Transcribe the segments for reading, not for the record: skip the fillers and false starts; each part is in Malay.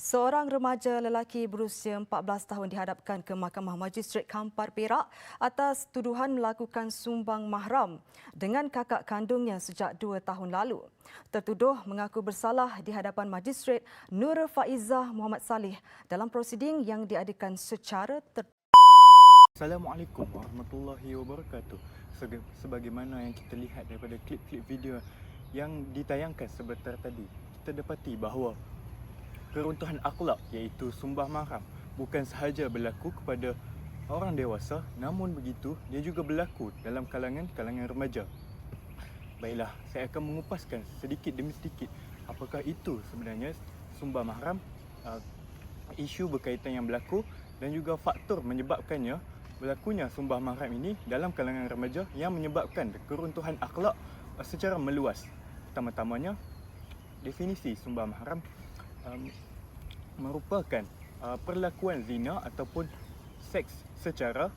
Seorang remaja lelaki berusia 14 tahun dihadapkan ke Mahkamah Magistrate Kampar Perak atas tuduhan melakukan sumbang mahram dengan kakak kandungnya sejak 2 tahun lalu. Tertuduh mengaku bersalah di hadapan Magistrate Nur Faizah Muhammad Saleh dalam prosiding yang diadakan secara tertutup. Assalamualaikum warahmatullahi wabarakatuh. Sebagaimana yang kita lihat daripada klip-klip video yang ditayangkan sebentar tadi, kita dapati bahawa keruntuhan akhlak iaitu sumbang mahram bukan sahaja berlaku kepada orang dewasa, namun begitu dia juga berlaku dalam kalangan remaja. Baiklah, saya akan mengupaskan sedikit demi sedikit apakah itu sebenarnya sumbang mahram, isu berkaitan yang berlaku dan juga faktor menyebabkannya berlakunya sumbang mahram ini dalam kalangan remaja yang menyebabkan keruntuhan akhlak secara meluas. Pertama-tamanya, definisi sumbang mahram merupakan perlakuan zina ataupun seks secara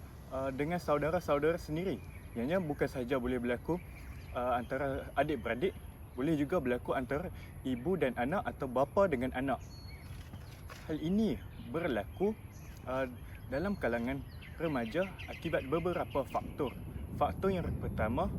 dengan saudara-saudara sendiri. Ianya bukan sahaja boleh berlaku antara adik-beradik, boleh juga berlaku antara ibu dan anak atau bapa dengan anak. Hal ini berlaku dalam kalangan remaja akibat beberapa faktor. Faktor yang pertama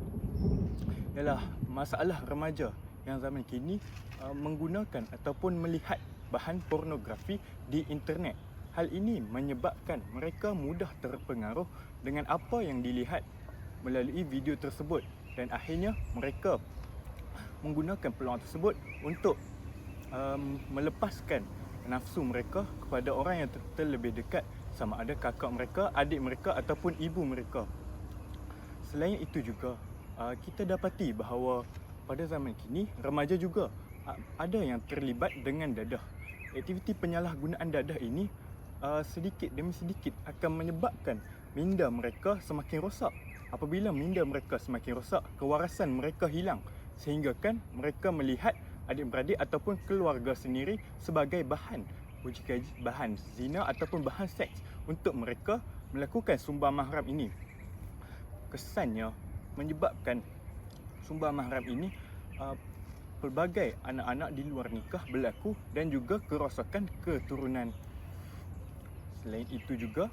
ialah masalah remaja yang zaman kini menggunakan ataupun melihat bahan pornografi di internet. Hal ini menyebabkan mereka mudah terpengaruh dengan apa yang dilihat melalui video tersebut dan akhirnya mereka menggunakan peluang tersebut untuk melepaskan nafsu mereka kepada orang yang terlebih dekat, sama ada kakak mereka, adik mereka ataupun ibu mereka. Selain itu juga kita dapati bahawa pada zaman kini remaja juga ada yang terlibat dengan dadah. Aktiviti penyalahgunaan dadah ini sedikit demi sedikit akan menyebabkan minda mereka semakin rosak. Apabila minda mereka semakin rosak, kewarasan mereka hilang sehingga kan mereka melihat adik-beradik ataupun keluarga sendiri sebagai bahan bahan zina ataupun bahan seks untuk mereka melakukan sumbang mahram ini. Kesannya menyebabkan sumbang mahram ini pelbagai anak-anak di luar nikah berlaku dan juga kerosakan keturunan. Selain itu juga,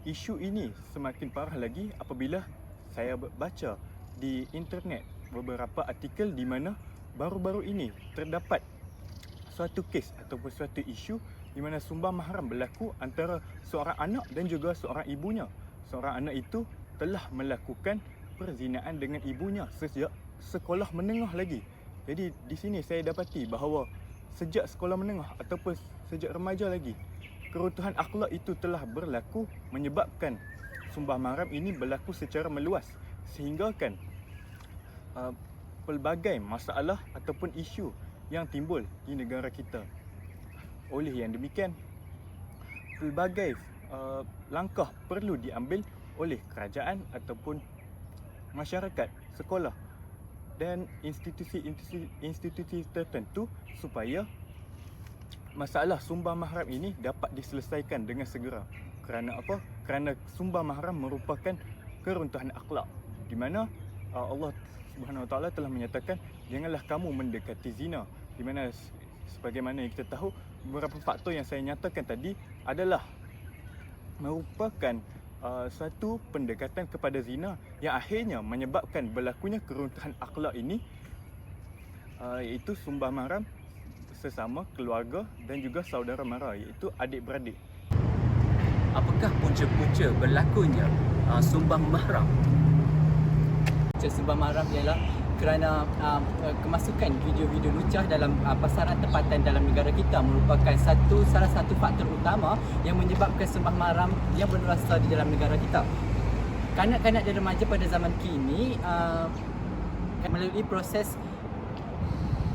isu ini semakin parah lagi apabila saya baca di internet beberapa artikel di mana baru-baru ini terdapat suatu kes ataupun suatu isu di mana sumbang mahram berlaku antara seorang anak dan juga seorang ibunya. Seorang anak itu telah melakukan perzinaan dengan ibunya sejak sekolah menengah lagi. Jadi di sini saya dapati bahawa sejak sekolah menengah ataupun sejak remaja lagi, keruntuhan akhlak itu telah berlaku menyebabkan sumbang mahram ini berlaku secara meluas sehingga kan pelbagai masalah ataupun isu yang timbul di negara kita. Oleh yang demikian, pelbagai langkah perlu diambil oleh kerajaan ataupun masyarakat, sekolah dan institusi tertentu supaya masalah sumbang mahram ini dapat diselesaikan dengan segera. Kerana apa? Kerana sumbang mahram merupakan keruntuhan akhlak di mana Allah Subhanahu Wa Taala telah menyatakan janganlah kamu mendekati zina, di mana sebagaimana yang kita tahu beberapa faktor yang saya nyatakan tadi adalah merupakan satu pendekatan kepada zina yang akhirnya menyebabkan berlakunya keruntuhan akhlak ini, iaitu sumbang mahram sesama keluarga dan juga saudara mara, iaitu adik-beradik. Apakah punca-punca berlakunya sumbang mahram? Punca sumbang mahram ialah kerana kemasukan video-video lucah dalam pasaran tempatan dalam negara kita merupakan salah satu faktor utama yang menyebabkan sumbang mahram yang bernuasa di dalam negara kita. Kanak-kanak dan remaja pada zaman kini melalui proses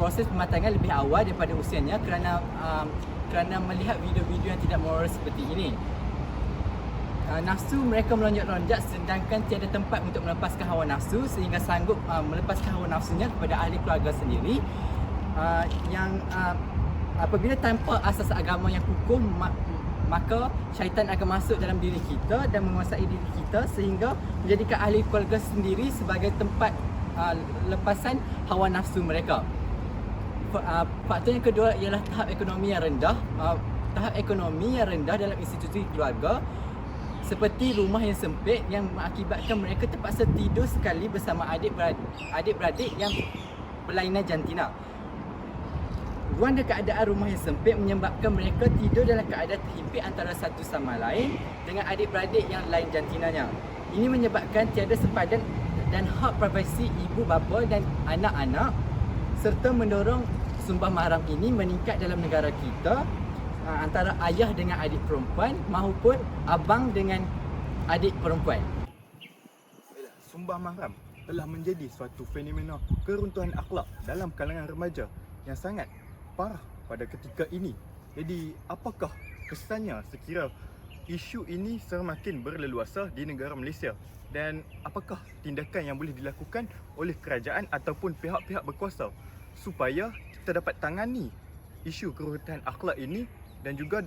pematangan lebih awal daripada usianya kerana melihat video-video yang tidak moral seperti ini. Nafsu mereka melonjak-lonjak sedangkan tiada tempat untuk melepaskan hawa nafsu sehingga sanggup melepaskan hawa nafsunya kepada ahli keluarga sendiri, yang apabila tanpa asas agama yang hukum, maka syaitan akan masuk dalam diri kita dan menguasai diri kita sehingga menjadikan ahli keluarga sendiri sebagai tempat lepasan hawa nafsu mereka. faktor yang kedua ialah tahap ekonomi yang rendah. Tahap ekonomi yang rendah dalam institusi keluarga seperti rumah yang sempit yang mengakibatkan mereka terpaksa tidur sekali bersama adik-beradik yang berlainan jantina. Ruang dan keadaan rumah yang sempit menyebabkan mereka tidur dalam keadaan terhimpit antara satu sama lain dengan adik-beradik yang lain jantinanya. Ini menyebabkan tiada sepadan dan hak privasi ibu bapa dan anak-anak serta mendorong sumbang mahram ini meningkat dalam negara kita antara ayah dengan adik perempuan maupun abang dengan adik perempuan. Sumbang mahram telah menjadi suatu fenomena keruntuhan akhlak dalam kalangan remaja yang sangat parah pada ketika ini. Jadi, apakah kesannya sekira isu ini semakin berleluasa di negara Malaysia? Dan apakah tindakan yang boleh dilakukan oleh kerajaan ataupun pihak-pihak berkuasa supaya kita dapat tangani isu keruntuhan akhlak ini dan juga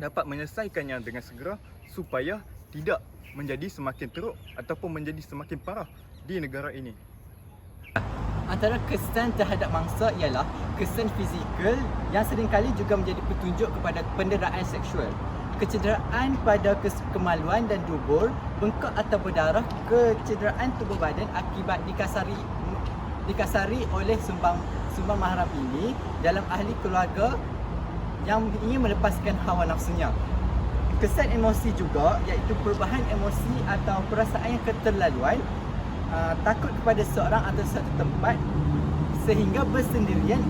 dapat menyelesaikannya dengan segera supaya tidak menjadi semakin teruk ataupun menjadi semakin parah di negara ini? Antara kesan terhadap mangsa ialah kesan fizikal yang seringkali juga menjadi petunjuk kepada penderaan seksual. Kecederaan pada kemaluan dan dubur, bengkak atau berdarah, kecederaan tubuh badan akibat dikasari oleh sumbang mahram ini dalam ahli keluarga yang ingin melepaskan hawa nafsunya. Kesan emosi juga iaitu perubahan emosi atau perasaan yang keterlaluan, takut kepada seorang atau satu tempat sehingga bersendirian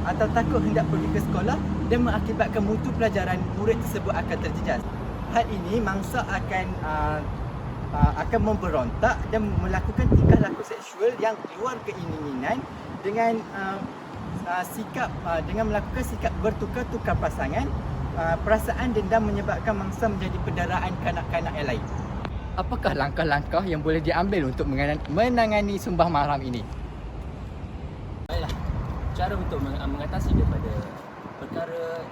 atau takut hendak pergi ke sekolah dan mengakibatkan mutu pelajaran murid tersebut akan terjejas. Hal ini mangsa akan memberontak dan melakukan tingkah laku seksual yang luar keinginan dengan melakukan sikap bertukar-tukar pasangan. Perasaan dendam menyebabkan mangsa menjadi penderaan kanak-kanak yang lain. Apakah langkah-langkah yang boleh diambil untuk menangani sumbang mahram ini? Baiklah, cara untuk mengatasi daripada perkara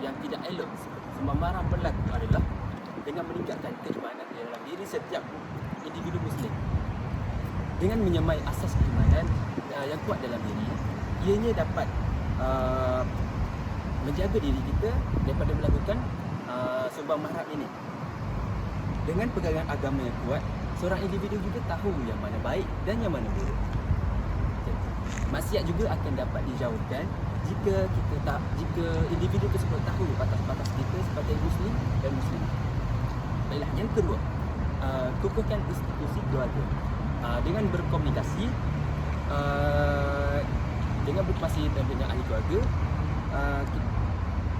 yang tidak elok seperti sumbang mahram berlaku adalah dengan meningkatkan keimanan dalam diri setiap individu Muslim. Dengan menyemai asas keimanan yang kuat dalam diri, ianya dapat menjaga diri kita daripada melakukan sumbang mahram ini. Dengan pegangan agama yang kuat, seorang individu juga tahu yang mana baik dan yang mana buruk. Maksiat juga akan dapat dijauhkan jika individu tersebut tahu batas-batas kita sebagai Muslim dan Muslim. Baiklah, yang kedua, kukuhkan institusi keluarga. Dengan berkomunikasi, dengan berkongsi dengan ahli keluarga,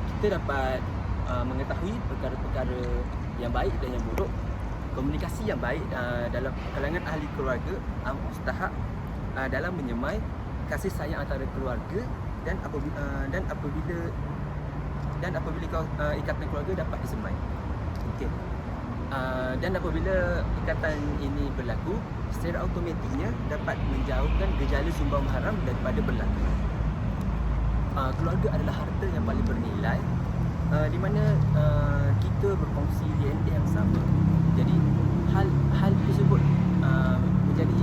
kita dapat mengetahui perkara-perkara yang baik dan yang buruk. Komunikasi yang baik dalam kalangan ahli keluarga mustahak dalam menyemai kasih sayang antara keluarga dan apabila ikatan keluarga dapat disemai. Okey. Dan apabila ikatan ini berlaku, secara automatiknya dapat menjauhkan gejala sumbang mahram daripada berlaku. Keluarga adalah harta yang paling bernilai, di mana kita berkongsi DNA yang sama. Jadi hal tersebut menjadi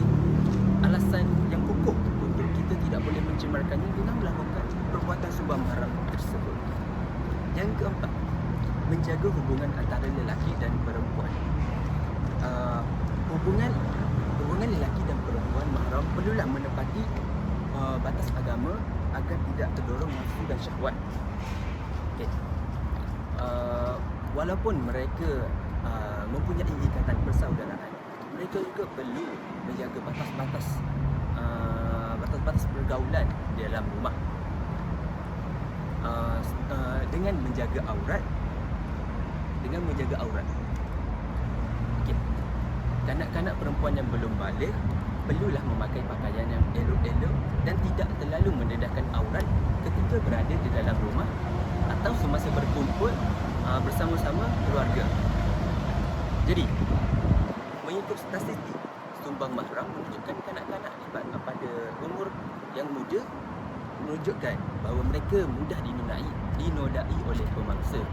alasan yang kukuh untuk kita tidak boleh mencemarkannya dengan melakukan perbuatan sumbang mahram tersebut. Yang keempat, menjaga hubungan antara lelaki dan perempuan. Hubungan lelaki dan perempuan mahram perlulah menepati batas agama agar tidak terdorong nafsu dan syahwat. Okay. Walaupun mereka mempunyai ikatan persaudaraan, mereka juga perlu menjaga batas-batas pergaulan di dalam rumah. Dengan menjaga aurat. Okay. Kanak-kanak perempuan yang belum balik perlulah memakai pakaian yang elok-elok dan tidak terlalu mendedahkan aurat ketika berada di dalam rumah atau semasa berkumpul bersama-sama keluarga. Jadi, mengikut statistik, sumbang mahram menunjukkan kanak-kanak pada umur yang muda menunjukkan bahawa mereka mudah dinodai oleh pemangsa.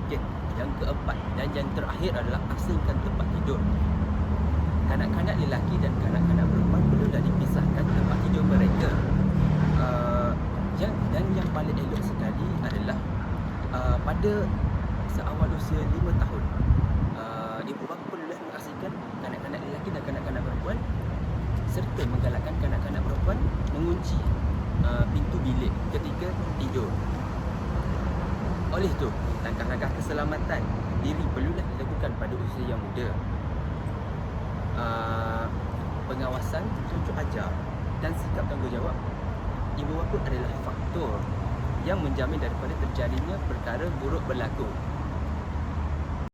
Okay. Yang keempat dan yang terakhir adalah asingkan tempat tidur. Kanak-kanak lelaki dan kanak-kanak perempuan perlulah dipisahkan tempat tidur mereka. Yang paling elok sekali adalah pada seawal usia 5 tahun, ibu bapa perlulah mengasihkan kanak-kanak lelaki dan kanak-kanak perempuan serta menggalakkan kanak-kanak perempuan mengunci pintu bilik ketika tidur. Oleh itu, langkah-langkah keselamatan diri perlulah dilakukan pada usia yang muda. Pengawasan, tunjuk ajar dan sikap tanggungjawab ibu bapa adalah faktor yang menjamin daripada terjadinya perkara buruk berlaku